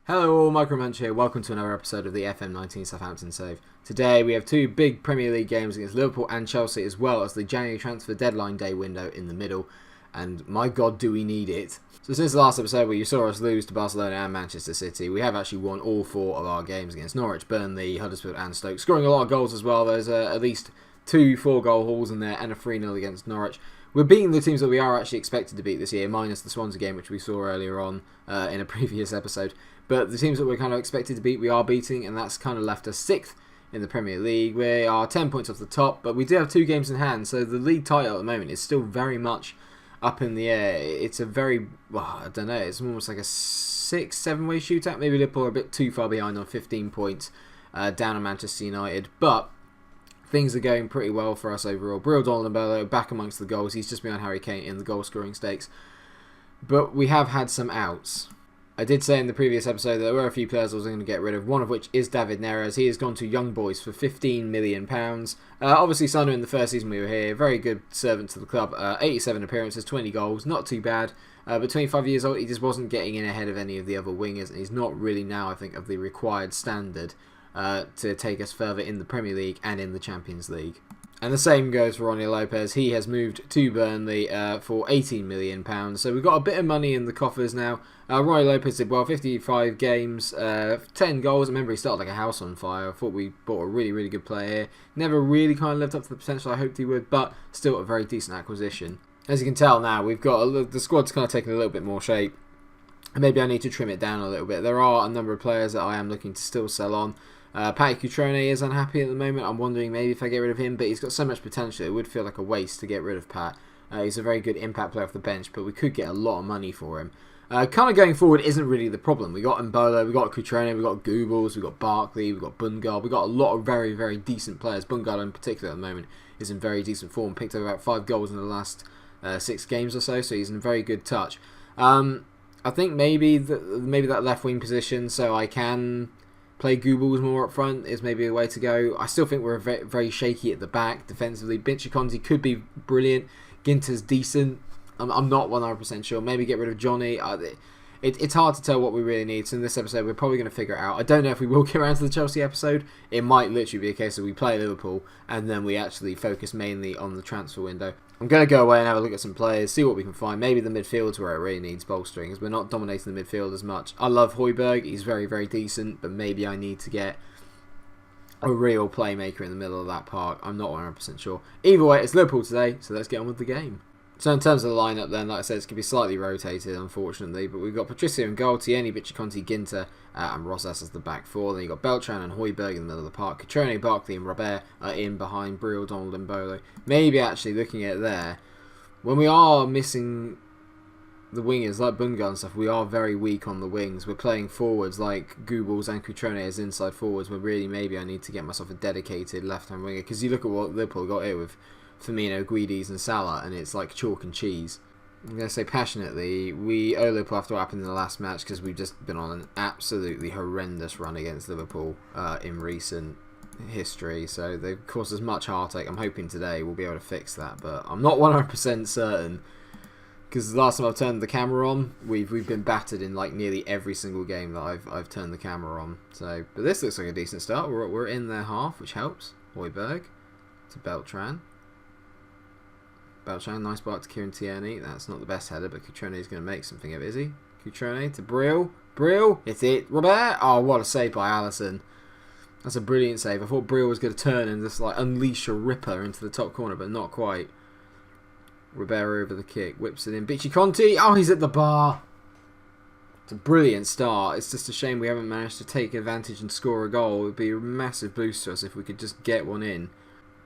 Hello all, MikeRo Munch here. Welcome to another episode of the FM19 Southampton Save. Today we have two big Premier League games against Liverpool and Chelsea, as well as the January transfer deadline day window in the middle. And my God, do we need it. So since the last episode where you saw us lose to Barcelona and Manchester City, we have actually won all four of our games against Norwich, Burnley, Huddersfield and Stoke. Scoring a lot of goals as well. There's at least two 4-goal hauls in there and a 3-0 against Norwich. We're beating the teams that we are actually expected to beat this year, minus the Swansea game, which we saw earlier on in a previous episode. But the teams that we're kind of expected to beat, we are beating, and that's kind of left us 6th in the Premier League. We are 10 points off the top, but we do have 2 games in hand, so the league title at the moment is still very much up in the air. It's a very, well, I don't know, it's almost like a 6-7 way shootout. Maybe Liverpool are a bit too far behind on 15 points down on Manchester United, but things are going pretty well for us overall. Donald back amongst the goals. He's just behind Harry Kane in the goal scoring stakes. But we have had some outs. I did say in the previous episode that there were a few players I was going to get rid of, one of which is David Neres. He has gone to Young Boys for £15 million. Obviously, Sander in the first season we were here, very good servant to the club. 87 appearances, 20 goals, not too bad. But 25 years old, he just wasn't getting in ahead of any of the other wingers, and he's not really now, I think, of the required standard to take us further in the Premier League and in the Champions League. And the same goes for Ronnie Lopez. He has moved to Burnley for £18 million. So we've got a bit of money in the coffers now. Ronnie Lopez did well, 55 games, 10 goals. I remember he started like a house on fire. I thought we bought a really, really good player here. Never really kind of lived up to the potential I hoped he would, but still a very decent acquisition. As you can tell now, we've got the squad's kind of taken a little bit more shape. And maybe I need to trim it down a little bit. There are a number of players that I am looking to still sell on. Patty Cutrone is unhappy at the moment. I'm wondering maybe if I get rid of him, but he's got so much potential it would feel like a waste to get rid of Pat. He's a very good impact player off the bench, but we could get a lot of money for him. Kind of going forward isn't really the problem. We got Mbolo, we got Cutrone, we got Googles, we got Barkley, we got Bungard. We got a lot of very, very decent players. Bungard in particular at the moment is in very decent form. Picked up about 5 goals in the last 6 games or so, so he's in very good touch. I think maybe that left wing position, so I can play Googles more up front, is maybe a way to go. I still think we're very, very shaky at the back defensively. Conti could be brilliant. Ginter's decent. I'm not 100% sure. Maybe get rid of Johnny. It's hard to tell what we really need. So in this episode, we're probably going to figure it out. I don't know if we will get around to the Chelsea episode. It might literally be a case of we play Liverpool and then we actually focus mainly on the transfer window. I'm going to go away and have a look at some players, see what we can find. Maybe the midfield's where it really needs bolstering, as we're not dominating the midfield as much. I love Højbjerg. He's very, very decent, but maybe I need to get a real playmaker in the middle of that park. I'm not 100% sure. Either way, it's Liverpool today, so let's get on with the game. So in terms of the lineup then, like I said, it's going to be slightly rotated, unfortunately. But we've got Patricio in goal, Tierney, Conti, Ginter, and Rosas as the back four. Then you've got Beltran and Højbjerg in the middle of the park. Cutrone, Barkley and Robert are in behind Donald and Mbolo. Maybe actually looking at there, when we are missing the wingers like Bungard and stuff, we are very weak on the wings. We're playing forwards like Googles and Cutrone as inside forwards, where really maybe I need to get myself a dedicated left-hand winger. Because you look at what Liverpool got here with Firmino, Guedes and Salah, and it's like chalk and cheese. I'm going to say passionately, we owe Liverpool after what happened in the last match, because we've just been on an absolutely horrendous run against Liverpool in recent history, so they've caused us much heartache. I'm hoping today we'll be able to fix that, but I'm not 100% certain, because the last time I've turned the camera on, we've been battered in like nearly every single game that I've turned the camera on. So, but this looks like a decent start. We're in their half, which helps. Højbjerg to Beltran. Nice block to Kieran Tierney. That's not the best header, but Cutrone is going to make something of it, is he? Cutrone to Brill. Hit it. Robert. Oh, what a save by Alisson. That's a brilliant save. I thought Brill was going to turn and just like unleash a ripper into the top corner, but not quite. Ribeiro over the kick. Whips it in. Conti. Oh, he's at the bar. It's a brilliant start. It's just a shame we haven't managed to take advantage and score a goal. It would be a massive boost to us if we could just get one in.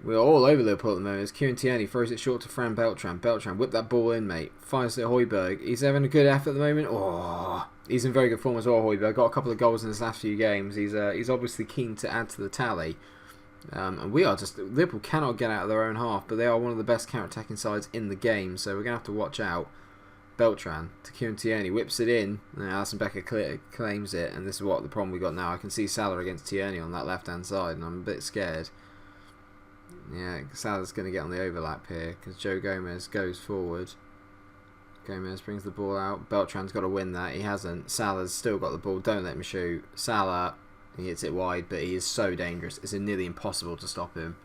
We're all over Liverpool at the moment. As Kieran Tierney throws it short to Fran Beltran. Whip that ball in, mate. Finds it Højbjerg. He's having a good effort at the moment. Oh, he's in very good form as well, Højbjerg. Got a couple of goals in his last few games. He's obviously keen to add to the tally. And we are just... Liverpool cannot get out of their own half, but they are one of the best counter-attacking sides in the game, so we're going to have to watch out. Beltran to Kieran Tierney. Whips it in. And Alisson Becker claims it, and this is what the problem we got now. I can see Salah against Tierney on that left-hand side, and I'm a bit scared. Yeah, Salah's going to get on the overlap here because Joe Gomez goes forward. Gomez brings the ball out. Beltran's got to win that. He hasn't. Salah's still got the ball. Don't let him shoot. Salah, he hits it wide, but he is so dangerous. It's nearly impossible to stop him.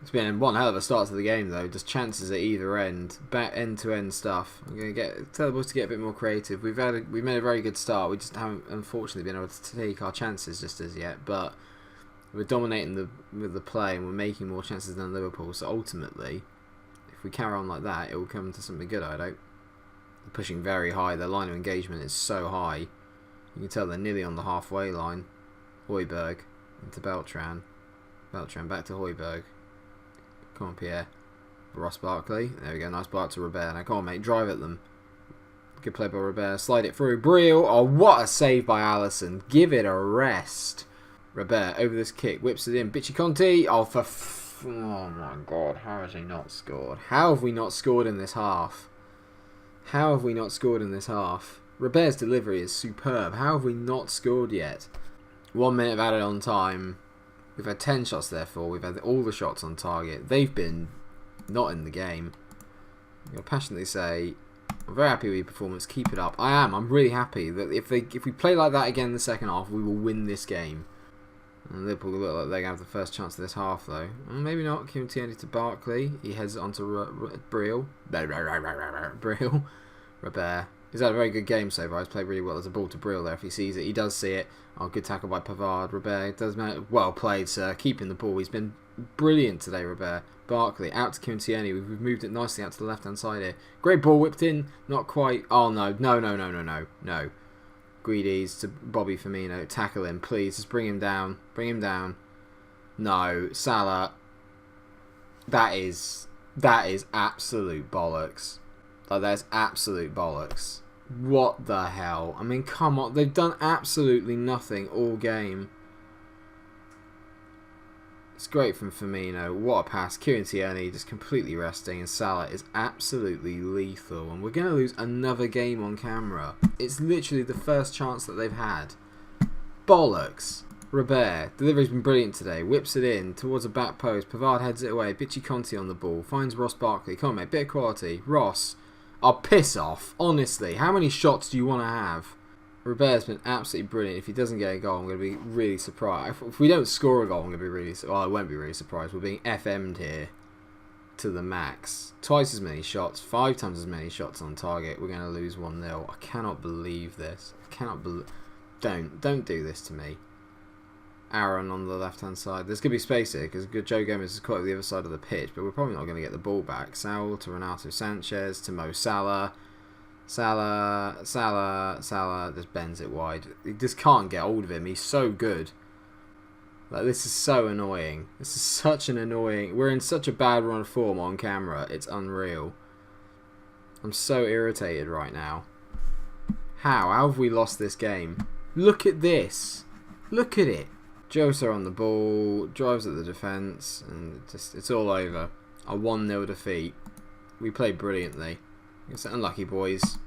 It's been one hell of a start to the game, though. Just chances at either end. Back end-to-end stuff. I'm going to tell the boys to get a bit more creative. We've made a very good start. We just haven't, unfortunately, been able to take our chances just as yet. But we're dominating with the play, and we're making more chances than Liverpool. So ultimately, if we carry on like that, it will come to something good, I hope. They're pushing very high. Their line of engagement is so high. You can tell they're nearly on the halfway line. Højbjerg into Beltran. Beltran back to Højbjerg. Come on, Pierre. Ross Barkley. There we go. Nice block to Robert. Now, come on, mate. Drive at them. Good play by Robert. Slide it through. Briel. Oh, what a save by Alisson. Give it a rest. Robert over this kick. Whips it in. Bitchy Conti. Oh, oh, my God. How has he not scored? How have we not scored in this half? How have we not scored in this half? Robert's delivery is superb. How have we not scored yet? 1 minute of added on time. We've had 10 shots, therefore. We've had all the shots on target. They've been not in the game. I'll passionately say, I'm very happy with your performance. Keep it up. I am. I'm really happy that if we play like that again in the second half, we will win this game. And Liverpool look like they're going to have the first chance of this half, though. Maybe not. Kim Tierney to Barkley. He heads it on to Briel. Briel. Robert. He's had a very good game so far. He's played really well. There's a ball to Briel there if he sees it. He does see it. Oh, good tackle by Pavard. Robert does well played, sir. Keeping the ball. He's been brilliant today, Robert. Barkley out to Kim Tierney. We've moved it nicely out to the left-hand side here. Great ball whipped in. Not quite. Oh, no. No. Guides to Bobby Firmino. Tackle him, please. Just bring him down. Bring him down. No. Salah. That is absolute bollocks. Like, that's absolute bollocks. What the hell? I mean, come on. They've done absolutely nothing all game. It's great from Firmino. What a pass. Kieran Tierney just completely resting. And Salah is absolutely lethal. And we're going to lose another game on camera. It's literally the first chance that they've had. Bollocks. Robert. Delivery's been brilliant today. Whips it in towards a back post. Pavard heads it away. Bitchy Conti on the ball. Finds Ross Barkley. Come on, mate. Bit of quality. Ross. Oh, piss off. Honestly. How many shots do you want to have? Robert's been absolutely brilliant. If he doesn't get a goal, I'm going to be really surprised. If we don't score a goal, I'm going to be really... Well, I won't be really surprised. We're being FM'd here to the max. Twice as many shots. 5 times as many shots on target. We're going to lose 1-0. I cannot believe this. I cannot believe... Don't do this to me. Aaron on the left-hand side. There's going to be space here because Joe Gomez is quite at the other side of the pitch, but we're probably not going to get the ball back. Saul to Renato Sanchez to Mo Salah. Salah just bends it wide. He just can't get hold of him. He's so good. Like, this is so annoying. This is such an annoying... We're in such a bad run of form on camera. It's unreal. I'm so irritated right now. How have we lost this game? Look at this. Look at it. Jota on the ball, drives at the defence, and it's all over. A 1-0 defeat. We played brilliantly. It's unlucky, boys.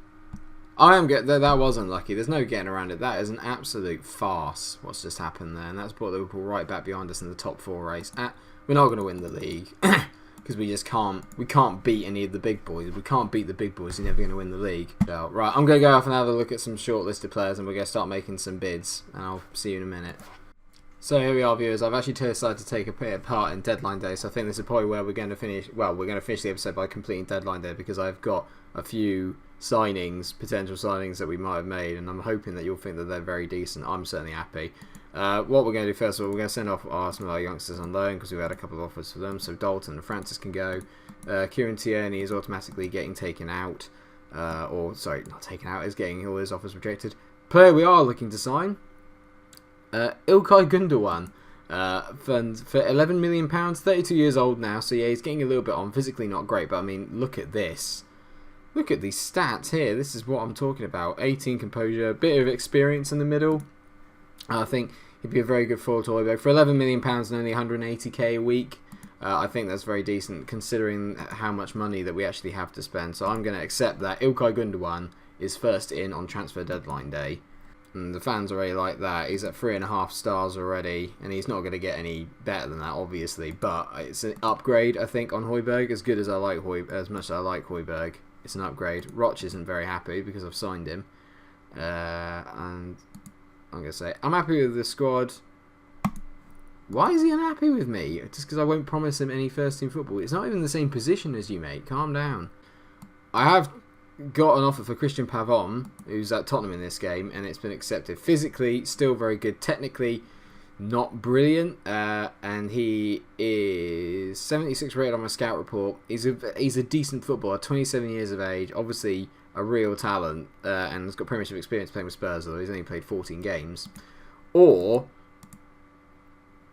I am good. That was unlucky. There's no getting around it. That is an absolute farce. What's just happened there, and that's brought Liverpool right back behind us in the top 4 race. We're not going to win the league because we just can't. We can't beat any of the big boys. We can't beat the big boys. You're never going to win the league. So, right, I'm going to go off and have a look at some shortlisted players, and we're going to start making some bids. And I'll see you in a minute. So here we are, viewers. I've actually decided to take a part in deadline day, so I think this is probably where we're going to finish. Well, we're going to finish the episode by completing deadline day because I've got a few potential signings that we might have made, and I'm hoping that you'll think that they're very decent. I'm certainly happy. What we're going to do first of all, we're going to send off some of our youngsters on loan because we've had a couple of offers for them. So Dalton and Francis can go. Kieran Tierney is automatically getting taken out, not taken out. Is getting all his offers rejected. Player we are looking to sign. İlkay Gündoğan for £11 million, 32 years old now, so yeah, he's getting a little bit on. Physically not great, but I mean, look at this. Look at these stats here. This is what I'm talking about. 18 composure, a bit of experience in the middle. I think he'd be a very good forward to Højbjerg. For £11 million and only 180k a week, I think that's very decent considering how much money that we actually have to spend. So I'm going to accept that İlkay Gündoğan is first in on transfer deadline day. And the fans already like that. He's at 3.5 stars already, and he's not going to get any better than that, obviously. But it's an upgrade, I think, on Højbjerg. As good as I like as much as I like Højbjerg. It's an upgrade. Roch isn't very happy because I've signed him. And I'm going to say, I'm happy with the squad. Why is he unhappy with me? Just because I won't promise him any first team football. It's not even the same position as you, mate. Calm down. I have got an offer for Christian Pavon, who's at Tottenham in this game, and it's been accepted. Physically, still very good. Technically, not brilliant. And he is 76 rated on my scout report. He's a decent footballer, 27 years of age. Obviously, a real talent, and has got Premiership experience playing with Spurs, although he's only played 14 games. Or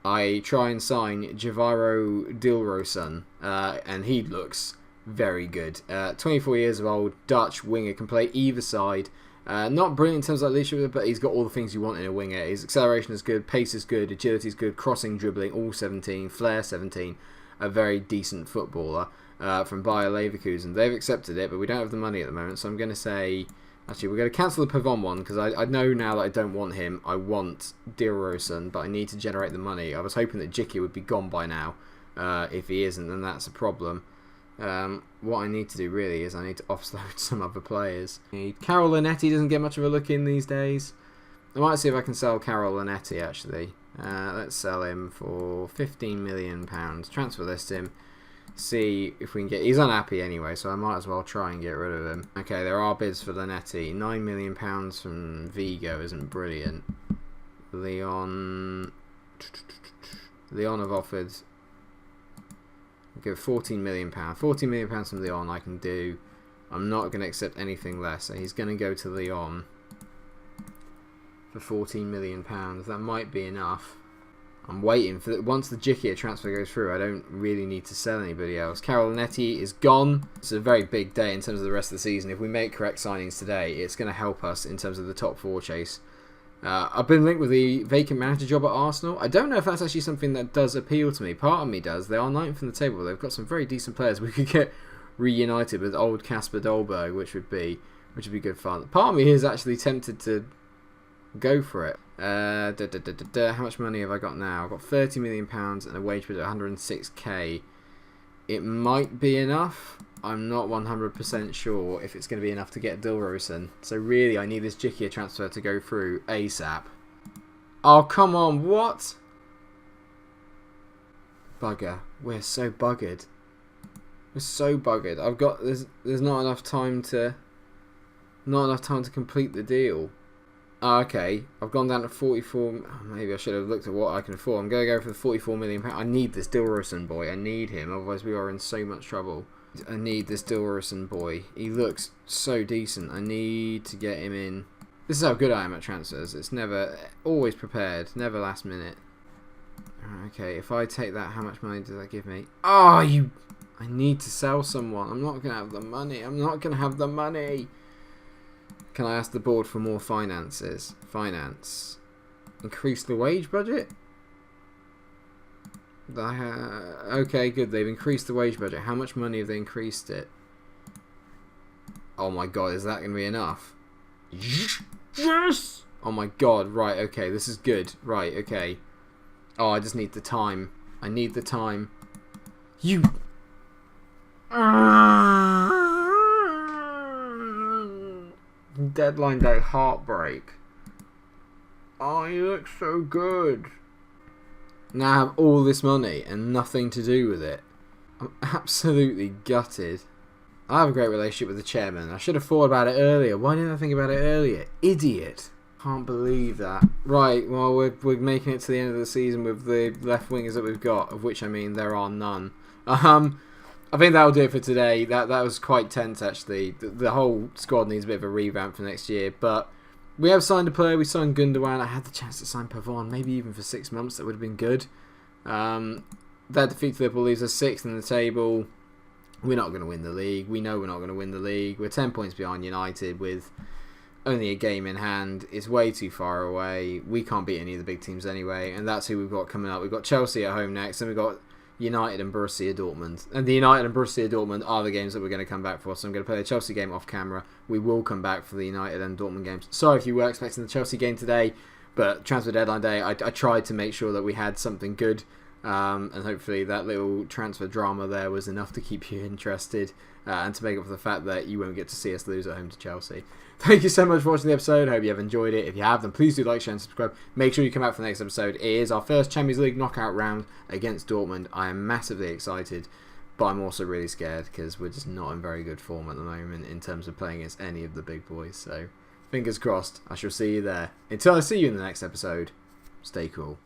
I try and sign Javaro Dilrosun, and he looks very good. 24 years of old, Dutch winger, can play either side. Not brilliant in terms of leadership, but he's got all the things you want in a winger. His acceleration is good, pace is good, agility is good, crossing, dribbling, all 17, flair 17. A very decent footballer from Bayer Leverkusen. They've accepted it, but we don't have the money at the moment, so I'm going to say... Actually, we're going to cancel the Pavon one, because I know now that I don't want him. I want Dilrosun, but I need to generate the money. I was hoping that Jicky would be gone by now. If he isn't, then that's a problem. What I need to do, really, is I need to offload some other players. Carol Lanetti doesn't get much of a look in these days. I might see if I can sell Carol Lanetti, actually. Let's sell him for £15 million. Transfer list him. See if we can get... He's unhappy anyway, so I might as well try and get rid of him. Okay, there are bids for Lanetti. £9 million from Vigo isn't brilliant. Leon have offered... I'll give £14 million. £14 million from Leon I can do. I'm not going to accept anything less, so he's going to go to Leon for £14 million. That might be enough. I'm waiting for once the Jikia transfer goes through. I don't really need to sell anybody else. Carol Lanetti is gone. It's a very big day in terms of the rest of the season. If we make correct signings today, it's going to help us in terms of the top 4 chase. I've been linked with the vacant manager job at Arsenal. I don't know if that's actually something that does appeal to me. Part of me does. They are 9th in the table. They've got some very decent players. We could get reunited with old Kasper Dolberg, which would be good fun. Part of me is actually tempted to go for it. How much money have I got now? I've got £30 million and a wage budget of 106k. It might be enough. I'm not 100% sure if it's going to be enough to get Dilrosun. So really, I need this Jikia transfer to go through ASAP. Oh, come on, what? Bugger. We're so buggered. We're so buggered. I've got... There's not enough time to... Not enough time to complete the deal. Oh, okay, I've gone down to 44. Maybe I should have looked at what I can afford. I'm going to go for the £44 million. I need this Dilrosun boy. I need him. Otherwise, we are in so much trouble. I need this Dilrosun boy. He looks so decent. I need to get him in. This is how good I am at transfers. It's never... Always prepared. Never last minute. Okay, if I take that, how much money does that give me? Oh, you... I need to sell someone. I'm not going to have the money. I'm not going to have the money. Can I ask the board for more finances? Finance. Increase the wage budget? Okay, good. They've increased the wage budget. How much money have they increased it? Oh my god, is that going to be enough? Yes! Oh my god, right, okay, this is good. Right, okay. Oh, I just need the time. I need the time. You... Deadline day heartbreak. Oh, you look so good. Now I have all this money and nothing to do with it. I'm absolutely gutted. I have a great relationship with the chairman. I should have thought about it earlier. Why didn't I think about it earlier? Idiot. Can't believe that. Right, well, we're making it to the end of the season with the left wingers that we've got, of which, I mean, there are none. I think that'll do it for today. That was quite tense, actually. The whole squad needs a bit of a revamp for next year. But we have signed a player. We signed Gundogan. I had the chance to sign Pavon. Maybe even for 6 months. That would have been good. That defeat to Liverpool leaves us 6th in the table. We're not going to win the league. We know we're not going to win the league. We're 10 points behind United with only a game in hand. It's way too far away. We can't beat any of the big teams anyway. And that's who we've got coming up. We've got Chelsea at home next. And we've got United and Borussia Dortmund. And the United and Borussia Dortmund are the games that we're going to come back for. So I'm going to play the Chelsea game off camera. We will come back for the United and Dortmund games. Sorry if you were expecting the Chelsea game today, but transfer deadline day, I tried to make sure that we had something good And hopefully that little transfer drama there was enough to keep you interested and to make up for the fact that you won't get to see us lose at home to Chelsea. Thank you so much for watching the episode. I hope you have enjoyed it. If you have, then please do like, share and subscribe. Make sure you come out for the next episode. It is our first Champions League knockout round against Dortmund. I am massively excited, but I'm also really scared because we're just not in very good form at the moment in terms of playing against any of the big boys. So fingers crossed, I shall see you there. Until I see you in the next episode, stay cool.